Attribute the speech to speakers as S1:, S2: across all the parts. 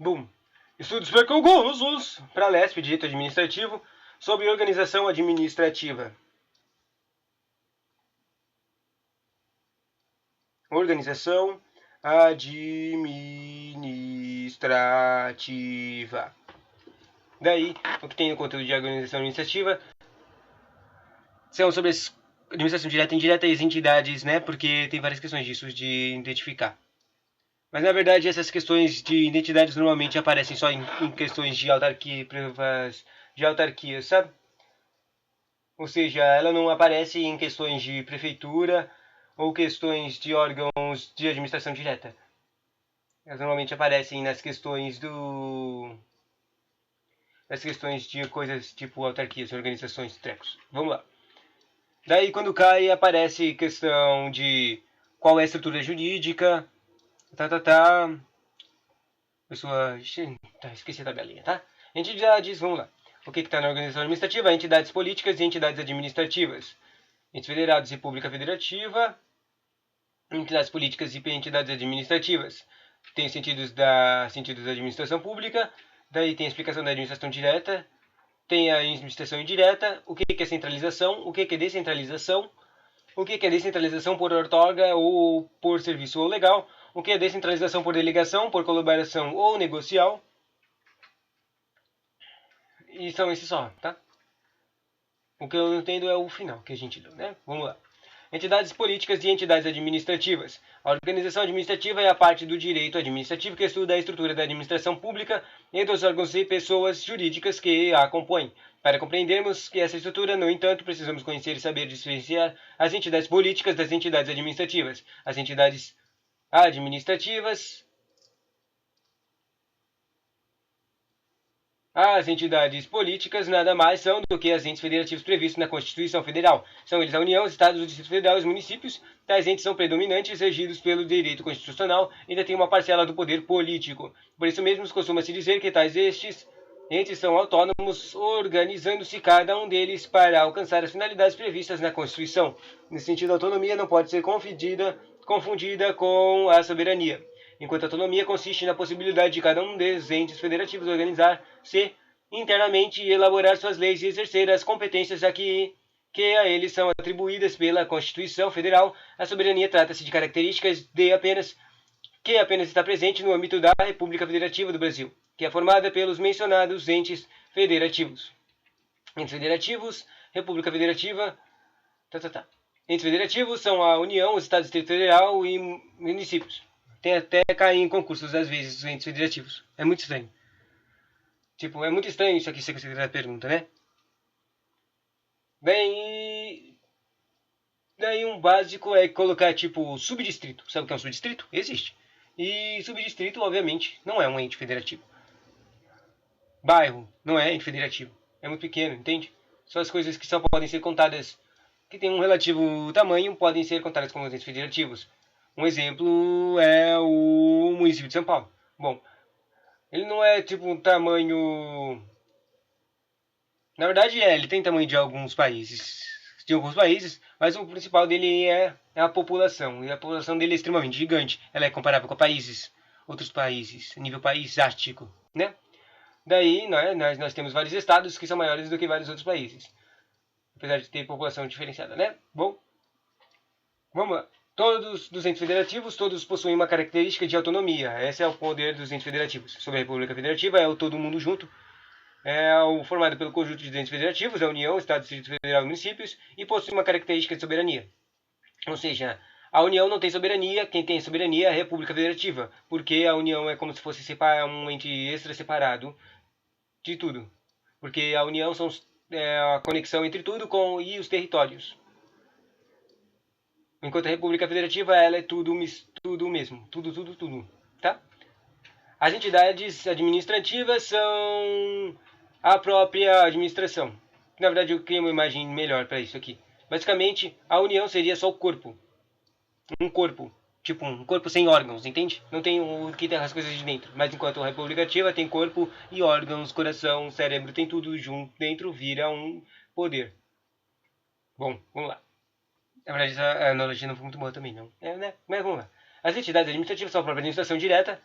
S1: Bom, estudos concursos para LESP, Direito Administrativo, sobre organização administrativa. Organização administrativa. Daí, o que tem no conteúdo de organização administrativa são sobre as administração direta e indireta e as entidades, né? Porque tem várias questões disso de identificar. Mas na verdade essas questões de identidades normalmente aparecem só em questões de autarquia, provas de autarquia, sabe? Ou seja, ela não aparece em questões de prefeitura ou questões de órgãos de administração direta. Elas normalmente aparecem nas questões de coisas tipo autarquias, organizações, trecos. Vamos lá. Daí quando cai aparece questão de qual é a estrutura jurídica, pessoa, esqueci a tabelinha, tá? Entidades, vamos lá. O que está na organização administrativa? Entidades políticas e entidades administrativas. Entes federados e República Federativa, entidades políticas e entidades administrativas. Tem sentidos da administração pública, daí tem a explicação da administração direta, tem a administração indireta, o que é centralização, o que é descentralização, o que é descentralização por outorga ou por serviço ou legal, o que é descentralização por delegação, por colaboração ou negocial. E são esses só, tá? O que eu não entendo é o final que a gente leu, né? Vamos lá. Entidades políticas e entidades administrativas. A organização administrativa é a parte do direito administrativo que estuda a estrutura da administração pública e dos órgãos e pessoas jurídicas que a compõem. Para compreendermos que essa estrutura, no entanto, precisamos conhecer e saber diferenciar as entidades políticas das entidades administrativas. As entidades administrativas As entidades políticas nada mais são do que os entes federativos previstos na Constituição Federal. São eles a União, os Estados, o Distrito Federal e os municípios. Tais entes são predominantes, regidos pelo direito constitucional e ainda têm uma parcela do poder político. Por isso mesmo, costuma-se dizer que tais entes são autônomos, organizando-se cada um deles para alcançar as finalidades previstas na Constituição. Nesse sentido, a autonomia não pode ser confundida com a soberania, enquanto a autonomia consiste na possibilidade de cada um dos entes federativos organizar-se internamente e elaborar suas leis e exercer as competências que a eles são atribuídas pela Constituição Federal. A soberania trata-se de características que apenas está presente no âmbito da República Federativa do Brasil, que é formada pelos mencionados entes federativos. Entes federativos, República Federativa, Entes federativos são a União, os Estados, Distrito Federal e municípios. Tem até cair em concursos, às vezes, os entes federativos. É muito estranho. Tipo, é muito estranho isso aqui, se você fizer a pergunta, né? Daí um básico é colocar, tipo, subdistrito. Sabe o que é um subdistrito? Existe. E subdistrito, obviamente, não é um ente federativo. Bairro não é ente federativo. É muito pequeno, entende? Só as coisas que só podem ser contadas, que têm um relativo tamanho, podem ser contadas como entes federativos. Um exemplo é o município de São Paulo. Bom, ele não é tipo um tamanho. Na verdade, ele tem tamanho de alguns países. De alguns países, mas o principal dele é a população. E a população dele é extremamente gigante. Ela é comparável com outros países, nível paisático, né? Daí, nós temos vários estados que são maiores do que vários outros países. Apesar de ter população diferenciada, né? Bom, vamos lá. Todos os entes federativos, todos possuem uma característica de autonomia. Esse é o poder dos entes federativos. Sobre a República Federativa é o todo mundo junto. É o formado pelo conjunto de entes federativos, a União, Estado, Distrito Federal e municípios, e possui uma característica de soberania. Ou seja, a União não tem soberania, quem tem soberania é a República Federativa, porque a União é como se fosse um ente extra separado de tudo. Porque a União é a conexão entre tudo e os territórios. Enquanto a República Federativa, ela é tudo mesmo. Tudo. Tá? As entidades administrativas são a própria administração. Na verdade, eu criei uma imagem melhor para isso aqui. Basicamente, a União seria só o corpo. Um corpo. Tipo, um corpo sem órgãos, entende? Não tem o que tem as coisas de dentro. Mas enquanto a República Ativa tem corpo e órgãos, coração, cérebro, tem tudo junto dentro, vira um poder. Bom, vamos lá. Na verdade, essa analogia não foi muito boa também, não. Né? Mas vamos lá. As entidades administrativas são a própria administração direta.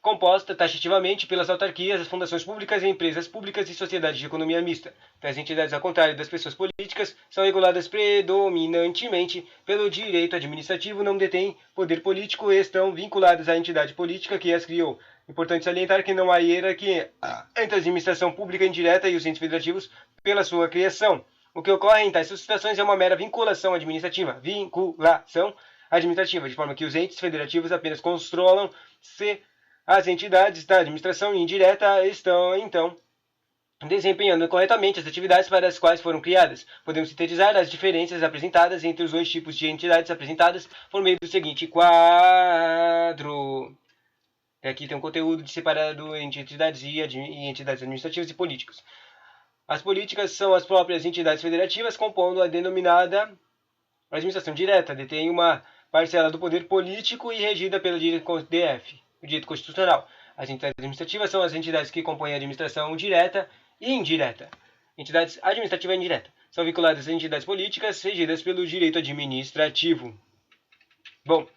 S1: composta taxativamente pelas autarquias, as fundações públicas e empresas públicas e sociedades de economia mista. As entidades, ao contrário das pessoas políticas, são reguladas predominantemente pelo direito administrativo, não detêm poder político e estão vinculadas à entidade política que as criou. Importante salientar que não há hierarquia entre a administração pública indireta e os entes federativos pela sua criação. O que ocorre em tais situações é uma mera vinculação administrativa, de forma que os entes federativos apenas controlam-se. As entidades da administração indireta estão, então, desempenhando corretamente as atividades para as quais foram criadas. Podemos sintetizar as diferenças apresentadas entre os dois tipos de entidades apresentadas por meio do seguinte quadro. Aqui tem um conteúdo separado entre entidades e entidades administrativas e políticas. As políticas são as próprias entidades federativas compondo a denominada administração direta, detém uma parcela do poder político e regida pelo DF, o direito constitucional. As entidades administrativas são as entidades que compõem a administração direta e indireta. Entidades administrativa e indireta são vinculadas às entidades políticas regidas pelo direito administrativo. Bom,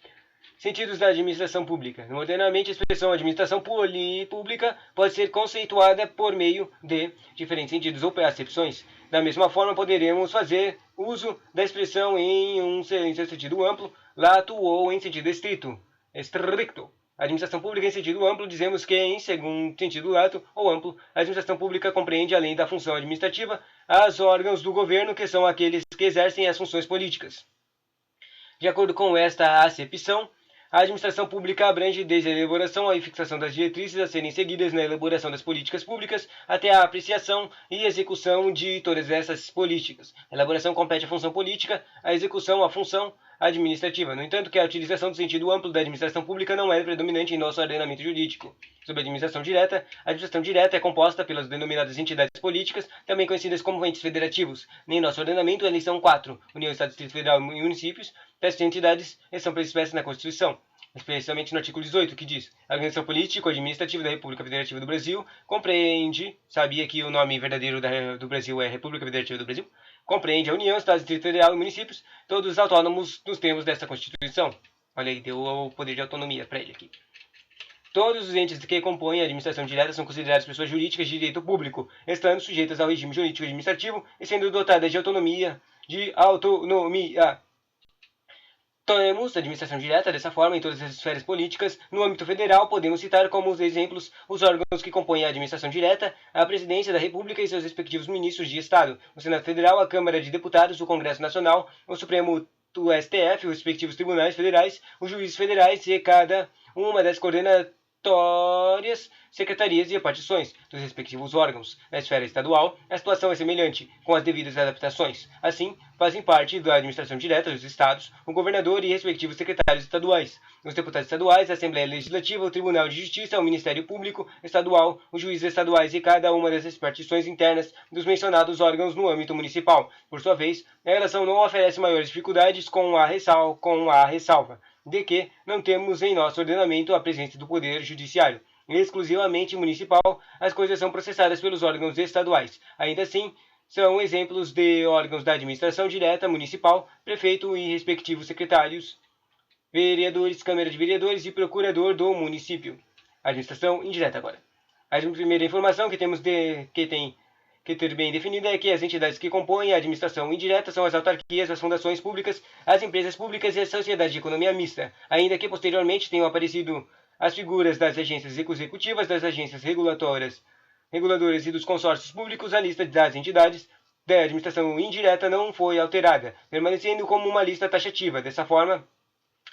S1: sentidos da administração pública. Modernamente, a expressão administração pública pode ser conceituada por meio de diferentes sentidos ou acepções. Da mesma forma, poderemos fazer uso da expressão em seu sentido amplo, lato ou em sentido estricto. A administração pública em sentido amplo, dizemos que em segundo sentido lato ou amplo, a administração pública compreende, além da função administrativa, os órgãos do governo, que são aqueles que exercem as funções políticas. De acordo com esta acepção, a administração pública abrange desde a elaboração e fixação das diretrizes a serem seguidas na elaboração das políticas públicas até a apreciação e execução de todas essas políticas. A elaboração compete à função política, a execução à função administrativa. No entanto, que a utilização do sentido amplo da administração pública não é predominante em nosso ordenamento jurídico. Sobre a administração direta é composta pelas denominadas entidades políticas, também conhecidas como entes federativos. Em nosso ordenamento, eles são 4: União, Estado, Distrito Federal e municípios. Essas entidades são expressas na Constituição, especialmente no artigo 18, que diz: a organização político-administrativa da República Federativa do Brasil compreende, sabia que o nome verdadeiro do Brasil é República Federativa do Brasil? Compreende a União, Estado, Distrito Federal e municípios, todos autônomos nos termos desta Constituição. Olha aí, deu o poder de autonomia para ele aqui. Todos os entes que compõem a administração direta são considerados pessoas jurídicas de direito público, estando sujeitas ao regime jurídico administrativo e sendo dotadas de autonomia. Temos administração direta dessa forma em todas as esferas políticas. No âmbito federal, podemos citar como os exemplos os órgãos que compõem a administração direta, a Presidência da República e seus respectivos ministros de Estado, o Senado Federal, a Câmara de Deputados, o Congresso Nacional, o Supremo, o STF, os respectivos tribunais federais, os juízes federais e cada uma das coordenatórias, secretarias e repartições dos respectivos órgãos. Na esfera estadual, a situação é semelhante, com as devidas adaptações. Assim, fazem parte da administração direta dos estados o governador e respectivos secretários estaduais, os deputados estaduais, a Assembleia Legislativa, o Tribunal de Justiça, o Ministério Público Estadual, os juízes estaduais e cada uma das repartições internas dos mencionados órgãos no âmbito municipal. Por sua vez, a relação não oferece maiores dificuldades com a ressalva de que não temos em nosso ordenamento a presença do Poder Judiciário exclusivamente municipal. As coisas são processadas pelos órgãos estaduais. Ainda assim, são exemplos de órgãos da administração direta municipal, prefeito e respectivos secretários, vereadores, Câmara de Vereadores e procurador do município. Administração indireta agora. A primeira informação que temos que ter bem definida é que as entidades que compõem a administração indireta são as autarquias, as fundações públicas, as empresas públicas e as sociedades de economia mista, ainda que posteriormente tenham aparecido as figuras das agências executivas, das agências reguladoras e dos consórcios públicos. A lista das entidades da administração indireta não foi alterada, permanecendo como uma lista taxativa. Dessa forma,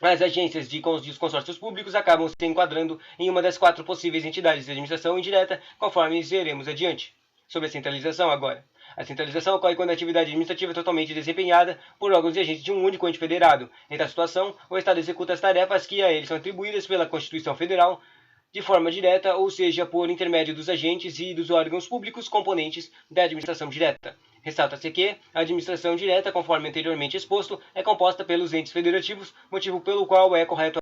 S1: as agências e os consórcios públicos acabam se enquadrando em uma das 4 possíveis entidades de administração indireta, conforme veremos adiante. Sobre a centralização agora. A centralização ocorre quando a atividade administrativa é totalmente desempenhada por órgãos e agentes de um único ente federado. Em tal situação, o Estado executa as tarefas que a ele são atribuídas pela Constituição Federal de forma direta, ou seja, por intermédio dos agentes e dos órgãos públicos componentes da administração direta. Ressalta-se que a administração direta, conforme anteriormente exposto, é composta pelos entes federativos, motivo pelo qual é correto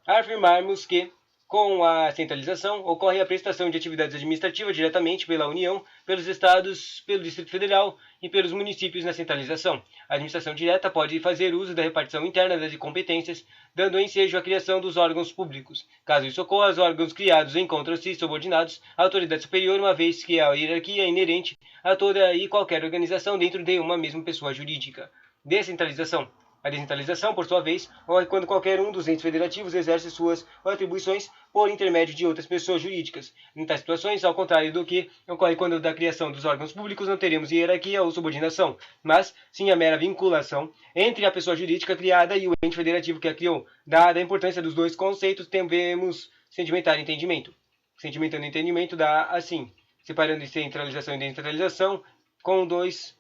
S1: afirmarmos que Com a centralização, ocorre a prestação de atividades administrativas diretamente pela União, pelos Estados, pelo Distrito Federal e pelos municípios na centralização. A administração direta pode fazer uso da repartição interna das competências, dando ensejo à criação dos órgãos públicos. Caso isso ocorra, os órgãos criados encontram-se subordinados à autoridade superior, uma vez que a hierarquia é inerente a toda e qualquer organização dentro de uma mesma pessoa jurídica. Descentralização. A descentralização, por sua vez, ocorre quando qualquer um dos entes federativos exerce suas atribuições por intermédio de outras pessoas jurídicas. Em tais situações, ao contrário do que ocorre quando da criação dos órgãos públicos, não teremos hierarquia ou subordinação, mas sim a mera vinculação entre a pessoa jurídica criada e o ente federativo que a criou. Dada a importância dos dois conceitos, devemos sedimentar entendimento. Sedimentando entendimento dá assim, separando centralização e descentralização com dois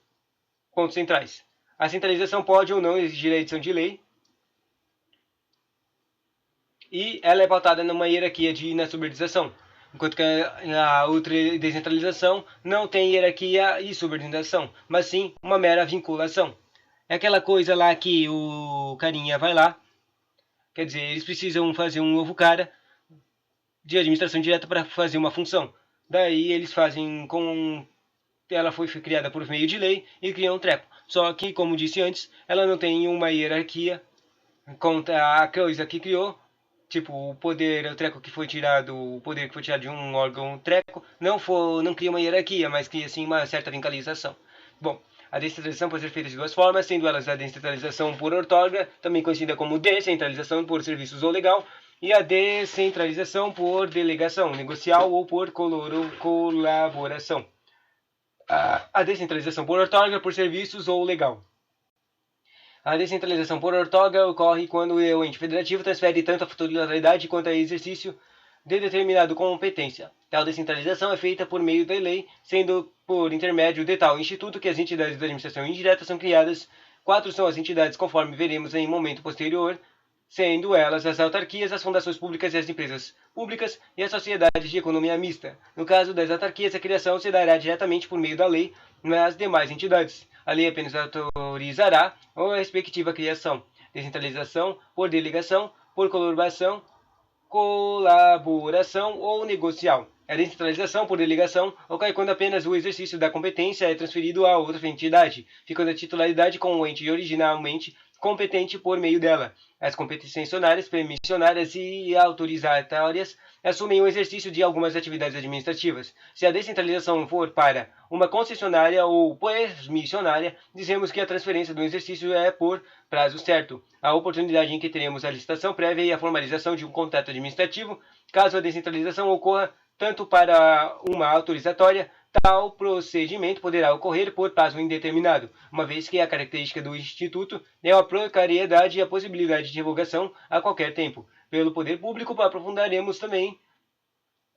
S1: pontos centrais. A centralização pode ou não exigir a edição de lei, e ela é pautada numa hierarquia na subordinação, enquanto que a outra descentralização não tem hierarquia e subordinação, mas sim uma mera vinculação. É aquela coisa lá que o carinha vai lá, quer dizer, eles precisam fazer um novo cara de administração direta para fazer uma função. Daí eles fazem com... Ela foi criada por meio de lei e criam um treco. Só que, como disse antes, ela não tem uma hierarquia contra a coisa que criou. Tipo, o poder, o treco que foi tirado, o poder que foi tirado de um órgão treco, não cria uma hierarquia, mas cria sim uma certa vincalização. Bom, a descentralização pode ser feita de duas formas, sendo elas a descentralização por outorga, também conhecida como descentralização por serviços ou legal, e a descentralização por delegação, negocial ou por colaboração. A descentralização por outorga, por serviços ou legal. A descentralização por outorga ocorre quando o ente federativo transfere tanto a titularidade quanto o exercício de determinada competência. Tal descentralização é feita por meio da lei, sendo por intermédio de tal instituto que as entidades da administração indireta são criadas. 4 são as entidades, conforme veremos em momento posterior, sendo elas as autarquias, as fundações públicas e as empresas públicas e as sociedades de economia mista. No caso das autarquias, a criação se dará diretamente por meio da lei nas demais entidades. A lei apenas autorizará a respectiva criação. Descentralização por delegação, por colaboração ou negocial. A descentralização por delegação ocorre quando apenas o exercício da competência é transferido a outra entidade, ficando a titularidade com o ente originalmente competente por meio dela. As competências sancionárias, permissionárias e autorizatórias assumem o exercício de algumas atividades administrativas. Se a descentralização for para uma concessionária ou permissionária, dizemos que a transferência do exercício é por prazo certo. A oportunidade em que teremos a licitação prévia e a formalização de um contrato administrativo, caso a descentralização ocorra tanto para uma autorizatória, tal procedimento poderá ocorrer por prazo indeterminado, uma vez que a característica do Instituto é a precariedade e a possibilidade de revogação a qualquer tempo. Pelo poder público, aprofundaremos também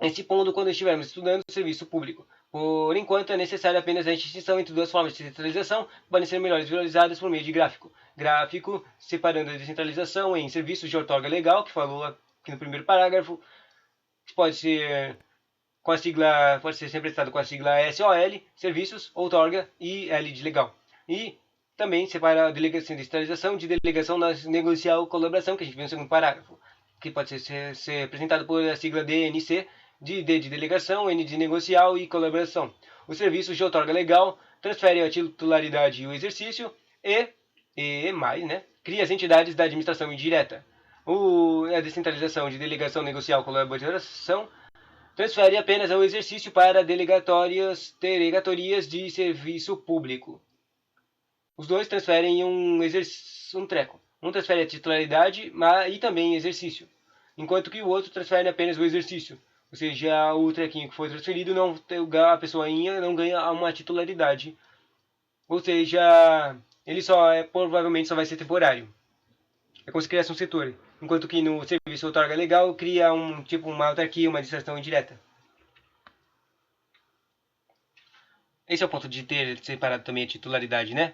S1: esse ponto quando estivermos estudando o serviço público. Por enquanto, é necessária apenas a distinção entre duas formas de descentralização, que podem ser melhor visualizadas por meio de gráfico. Gráfico separando a descentralização em serviços de outorga legal, que falou aqui no primeiro parágrafo, que pode ser sempre prestado com a sigla SOL, serviços, outorga e L de legal. E também separa a delegação de descentralização de delegação negocial colaboração, que a gente viu no segundo parágrafo, que pode ser representado por a sigla DNC, D de delegação, N de negocial e colaboração. Os serviços de outorga legal transferem a titularidade e o exercício e mais, né, cria as entidades da administração indireta. A descentralização de delegação negocial colaboração transfere apenas o exercício para delegatorias de serviço público. Os dois transferem um treco. Um transfere a titularidade e também exercício, enquanto que o outro transfere apenas o exercício. Ou seja, o trequinho que foi transferido, a pessoinha não ganha uma titularidade. Ou seja, ele provavelmente só vai ser temporário. É como se criasse um setor. Enquanto que no serviço outorga legal, cria uma autarquia, uma administração indireta. Esse é o ponto de ter separado também a titularidade, né?